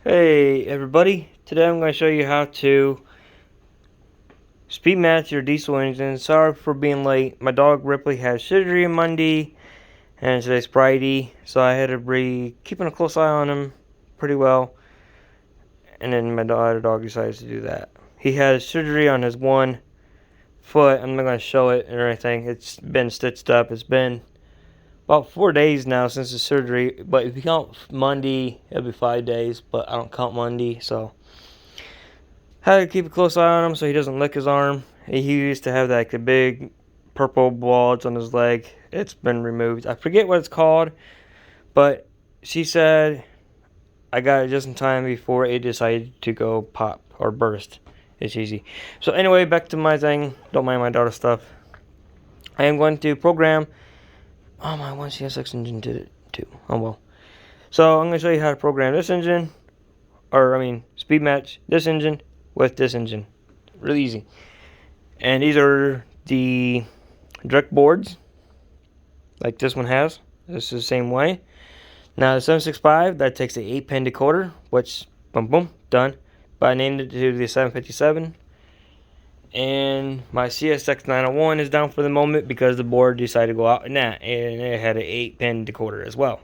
Hey everybody, today I'm going to show you how to speed match your diesel engine. Sorry for being late. My dog Ripley had surgery on Monday and today's Friday, so I had to be keeping a close eye on him pretty well. And then my other dog decided to do that. He had surgery on his one foot. I'm not going to show it or anything. It's been stitched up. It's been about 4 days now since the surgery, but if you count Monday, it'll be 5 days, but I don't count Monday, so had to keep a close eye on him so he doesn't lick his arm. He used to have like the big purple blotch on his leg. It's been removed. I forget what it's called, but she said I got it just in time before it decided to go pop or burst. It's easy. So anyway, back to my thing. Don't mind my daughter stuff. I am going to program. Oh, my 1CSX engine did it too. Oh well. So I'm going to show you how to program this engine, speed match this engine with this engine. Really easy. And these are the direct boards, like this one has. This is the same way. Now the 765, that takes the 8-pin decoder, which, boom, boom, done. But I named it to the 757. And my CSX 901 is down for the moment because the board decided to go out in that. And it had an 8-pin decoder as well.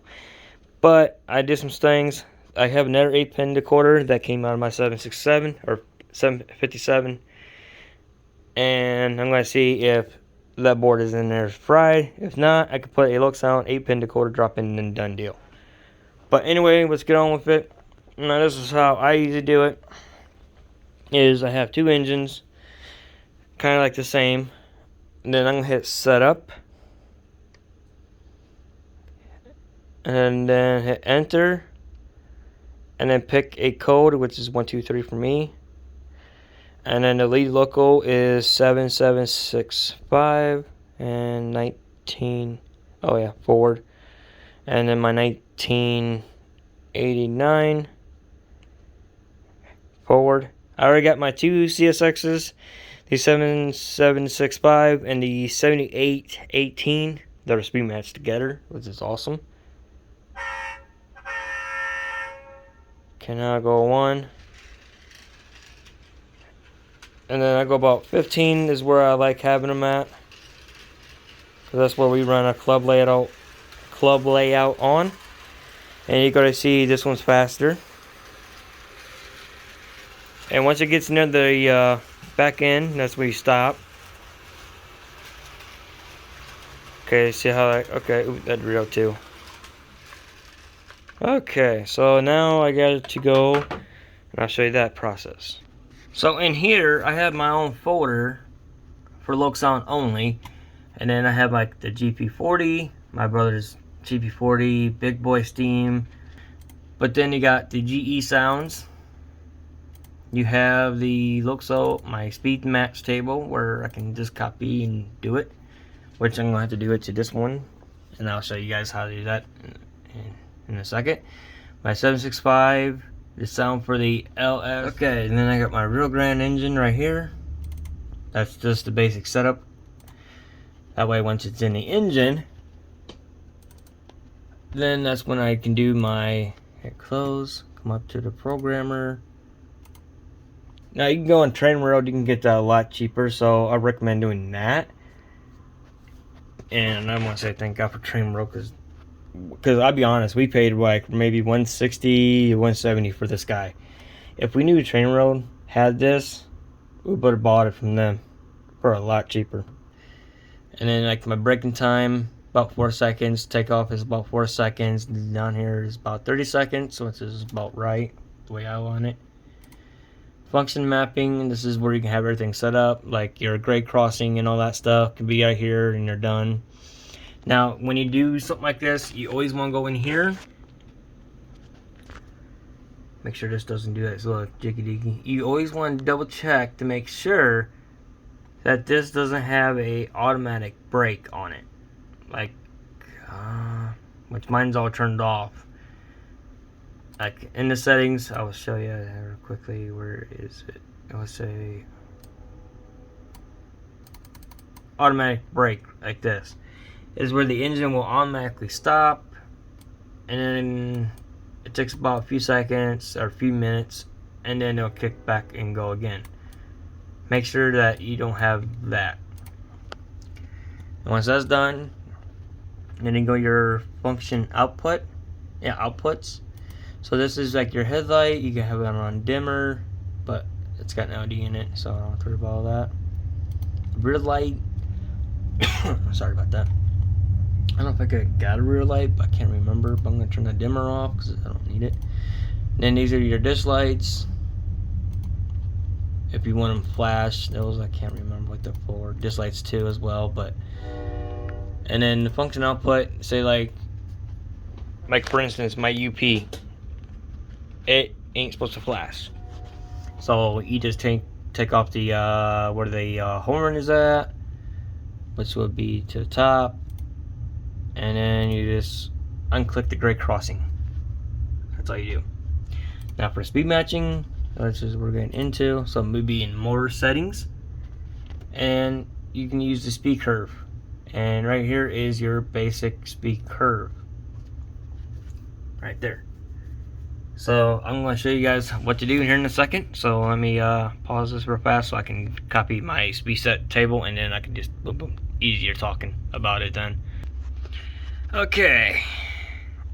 But I did some things. I have another 8-pin decoder that came out of my 767 or 757. And I'm going to see if that board is in there fried. If not, I could put a Loksound 8-pin decoder, drop in, and done deal. But anyway, let's get on with it. Now this is how I usually do it. Is I have two engines, kind of like the same. And then I'm going to hit setup. And then hit enter. And then pick a code, which is 123 for me. And then the lead local is 7765 and 19. Oh yeah, forward. And then my 1989 forward. I already got my two CSXs, the 7765 and the 7818 that are speed matched together, which is awesome. Okay, now I go 1. And then I go about 15 is where I like having them at. Because that's where we run a club layout on. And you're going to see this one's faster. And once it gets near the back end, that's where you stop. Okay, see how that, okay, ooh, that real too. Okay, so now I got it to go, and I'll show you that process. So in here, I have my own folder for Loksound only. And then I have like the GP40, my brother's GP40, Big Boy Steam. But then you got the GE sounds. You have the Lokso, my speed match table, where I can just copy and do it. Which I'm going to have to do it to this one. And I'll show you guys how to do that in a second. My 765. The sound for the LS. Okay, and then I got my Real Grand engine right here. That's just the basic setup. That way, once it's in the engine, then that's when I can do my hit close, come up to the programmer. Now, you can go on Train World, you can get that a lot cheaper, so I recommend doing that. And I want to say thank God for Train World, because I'll be honest, we paid like maybe 160 170 for this guy. If we knew Train Road had this, we would have bought it from them for a lot cheaper. And then like my braking time, about 4 seconds. Takeoff is about 4 seconds. Down here is about 30 seconds, so this is about right the way I want it. Function mapping, this is where you can have everything set up, like your grade crossing and all that stuff can be right here and you're done. Now, when you do something like this, you always want to go in here. Make sure this doesn't do that. It's a little jiggy-diggy. You always want to double check to make sure that this doesn't have a automatic brake on it. Like, which mine's all turned off. Like, in the settings, I will show you real quickly. Where is it? I will say automatic brake, like this. Is where the engine will automatically stop, and then It takes about a few seconds or a few minutes, and then it'll kick back and go again. Make sure that you don't have that. And once that's done, then you go your function output. Yeah, outputs. So this is like your headlight. You can have it on dimmer, but it's got an LED in it, so I don't have to worry about all that. Rear light. Sorry about that. I don't know if I got a rear light, but I can't remember. But I'm gonna turn the dimmer off because I don't need it. And then these are your dish lights. If you want them flash, those I can't remember what they're for. Dish lights too as well, but. And then the function output, say like for instance, my UP, it ain't supposed to flash. So you just take off the where the horn is at, which would be to the top, and then you just unclick the gray crossing. That's all you do. Now for speed matching, this is what we're getting into. So maybe in motor settings, and you can use the speed curve. And right here is your basic speed curve. Right there. So I'm going to show you guys what to do here in a second. So let me pause this real fast so I can copy my speed set table, and then I can just boom, boom, easier talking about it then. Okay,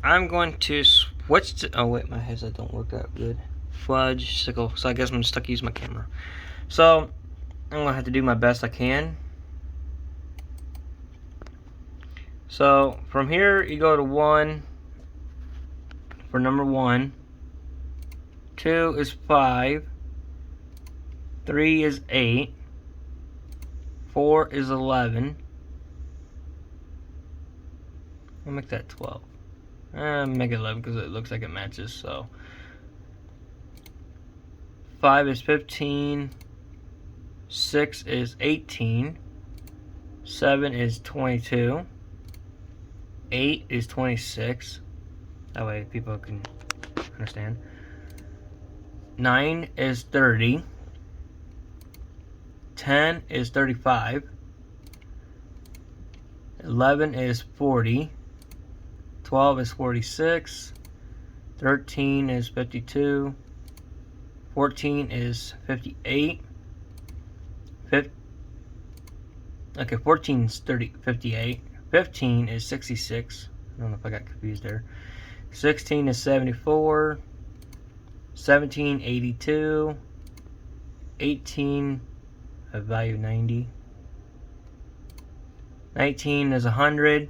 I'm going to switch to, oh wait, my headset don't work that good. Fudge sickle. So I guess I'm stuck using my camera. So I'm going to have to do my best I can. So from here you go to 1 for number 1, 2 is 5, 3 is 8, 4 is 11. I'll make that 12. Make it 11 because it looks like it matches. So 5 is 15, 6 is 18, 7 is 22, 8 is 26. That way people can understand. 9 is 30. 10 is 35. 11 is 40. 12 is 46. 13 is 52. 14 is 58. 14 is 58. 15 is 66. I don't know if I got confused there. 16 is 74. 17, 82. 18, a value 90. 19 is 100.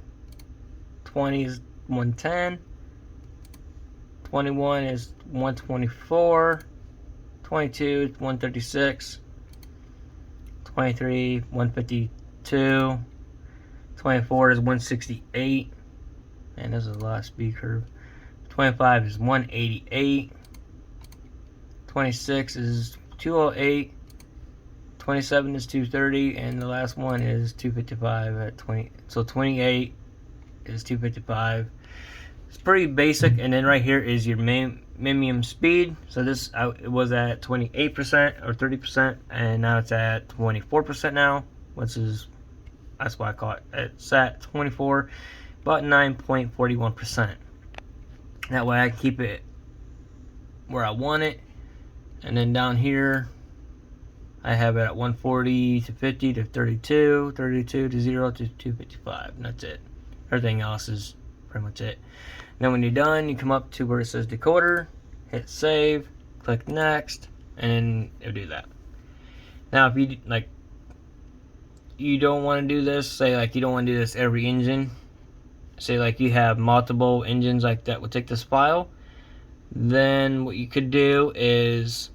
20 is 110. 21 is 124. 22 is 136. 23, 152. 24 is 168. And this is the last speed curve. 25 is 188. 26 is 208. 27 is 230, and the last one is 255 at 20. So 28 is 255. It's pretty basic. And then right here is your minimum speed. So this it was at 28% or 30%, and now it's at 24% now, which is, that's why I call it. It's at 24, about 9.41%. That way I keep it where I want it. And then down here, I have it at 140 to 50 to 32, 32 to 0 to 255. And that's it. Everything else is pretty much it. And then when you're done, you come up to where it says decoder, hit save, click next, and then it'll do that. Now, if you like, you don't want to do this, say like you don't want to do this every engine. Say like you have multiple engines like that would take this file. Then what you could do is,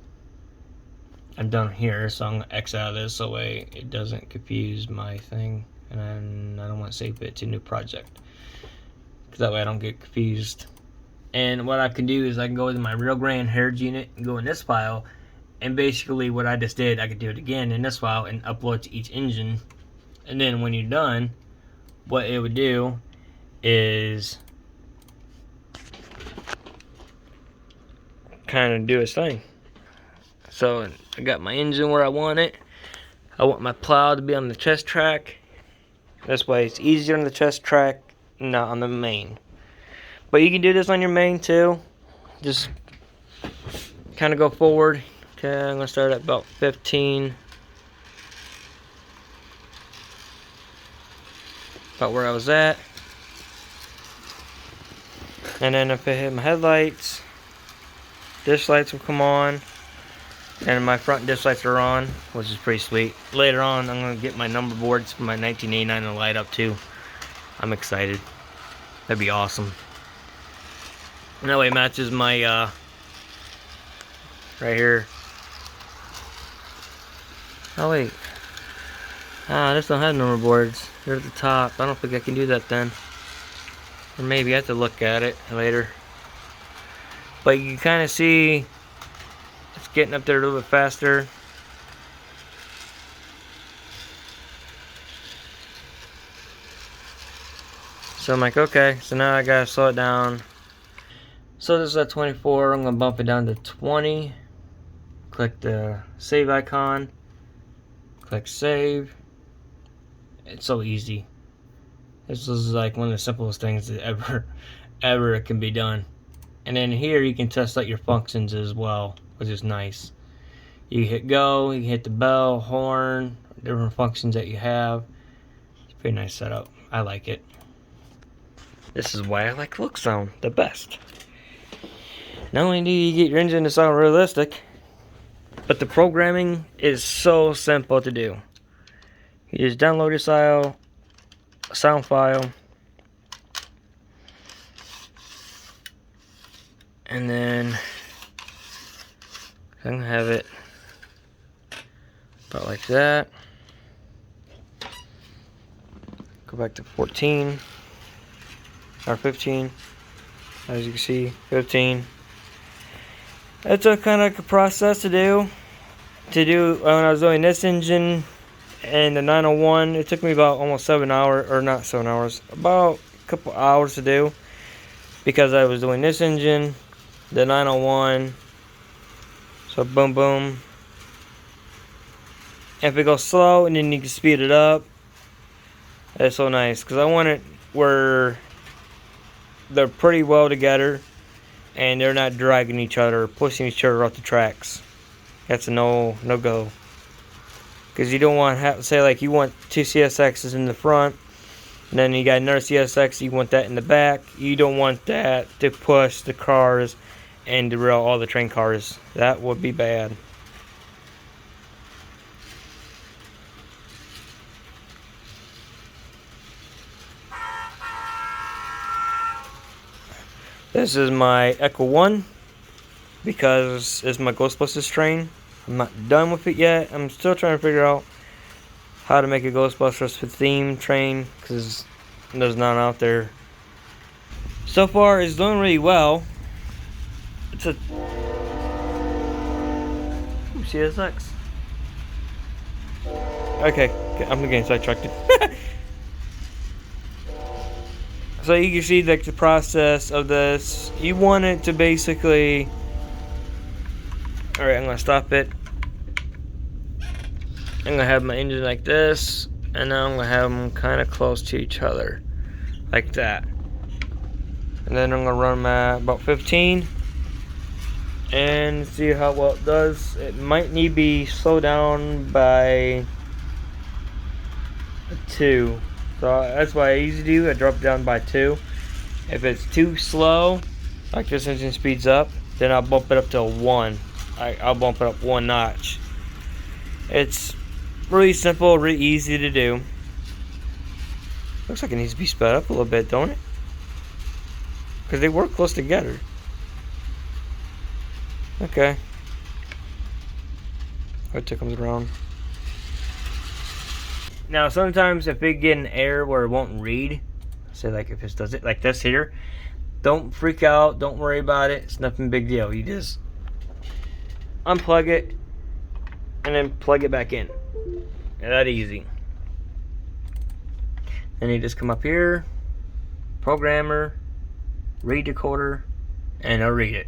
I'm done here, so I'm going to X out of this so way it doesn't confuse my thing, and I don't want to save it to new project, because that way I don't get confused. And what I can do is I can go into my real gray inherit unit and go in this file, and basically what I just did, I could do it again in this file and upload to each engine. And then when you're done, what it would do is kind of do its thing. So I got my engine where I want it. I want my plow to be on the chest track. This way it's easier on the chest track, not on the main. But you can do this on your main too. just kind of go forward. Okay, I'm gonna start at about 15. About where I was at. And then if I hit my headlights, dish lights will come on. And my front dish lights are on, which is pretty sweet. Later on, I'm going to get my number boards for my 1989 to light up too. I'm excited. That'd be awesome. And that way it matches my, right here. Oh wait. I just don't have number boards. They're at the top. I don't think I can do that then. Or maybe I have to look at it later. But you can kind of see it's getting up there a little bit faster. So I'm like, okay, so now I gotta slow it down. So this is at 24, I'm gonna bump it down to 20. Click the save icon. Click save. It's so easy. This is like one of the simplest things that ever can be done. And then here you can test out your functions as well, which is nice. You hit go, you hit the bell, horn, different functions that you have. It's a pretty nice setup. I like it. This is why I like look sound the best. Not only do you get your engine to sound realistic, but the programming is so simple to do. You just download your sound file, and then I'm gonna have it about like that. Go back to 14 or 15. As you can see, 15. It's a kind of like a process to do. When I was doing this engine and the 901, it took me about almost 7 hours, or not 7 hours, about a couple hours to do, because I was doing this engine, the 901. So boom, boom. And if it goes slow, and then you can speed it up. That's so nice, because I want it where they're pretty well together, and they're not dragging each other, pushing each other off the tracks. That's a no-go. Because you don't want to have, say like you want two CSXs in the front, and then you got another CSX, you want that in the back. You don't want that to push the cars and derail all the train cars. That would be bad. This is my Echo 1, because it's my Ghostbusters train. I'm not done with it yet. I'm still trying to figure out how to make a Ghostbusters theme train, because there's none out there. So far, it's doing really well. It's a CSX. Okay, I'm getting sidetracked. So you can see like the process of this. You want it to basically. Alright, I'm gonna stop it. I'm gonna have my engine like this, and now I'm gonna have them kind of close to each other, like that. And then I'm gonna run them at about 15 and see how well it does. It might need to be slowed down by 2. So that's what I usually do. I drop it down by 2. If it's too slow, like this engine speeds up, then I'll bump it up to 1. I'll bump it up 1 notch. It's really simple, really easy to do. Looks like it needs to be sped up a little bit, don't it? Because they work close together. Okay. It comes around. Now sometimes if it get an error where it won't read, say like if it does it like this here, don't freak out, don't worry about it. It's nothing big deal. You just unplug it and then plug it back in. That easy. Then you just come up here, programmer, read decoder, and I'll read it.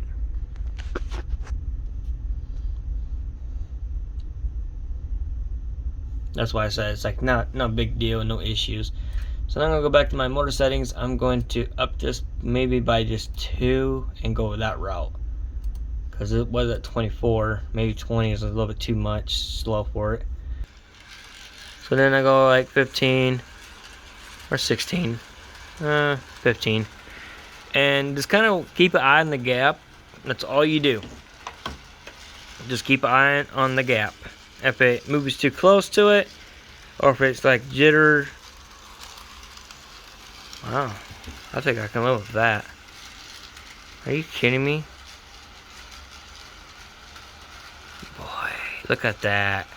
That's why I said it's like no big deal, no issues. So now I'm gonna go back to my motor settings. I'm going to up this maybe by just 2 and go that route. because it was at 24. Maybe 20 is a little bit too much slow for it. So then I go like 15 or 16, 15, and just kind of keep an eye on the gap. That's all you do. Just keep an eye on the gap. If it moves too close to it, or if it's like jitter. Wow, I think I can live with that. Are you kidding me? Boy, look at that.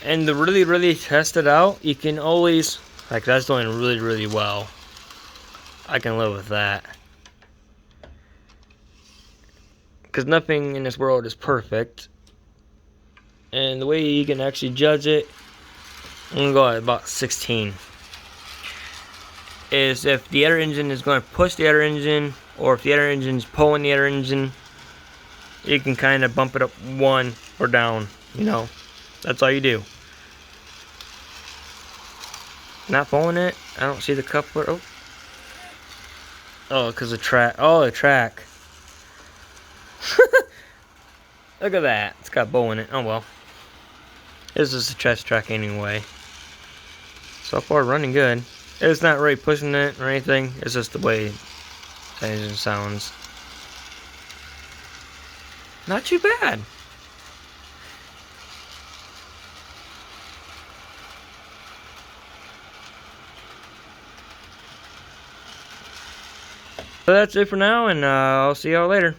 And to really test it out, you can always, like, that's doing really well. I can live with that. Because nothing in this world is perfect. And the way you can actually judge it, I'm going to go at about 16. Is if the other engine is going to push the other engine, or if the other engine is pulling the other engine, you can kind of bump it up one or down, you know. That's all you do. Not pulling it. I don't see the coupler. Oh, because the track. Oh, the track. Look at that. It's got bow in it. Oh well. This is a test track anyway. So far, running good. It's not really pushing it or anything. It's just the way the engine sounds. Not too bad. So that's it for now, and I'll see y'all later.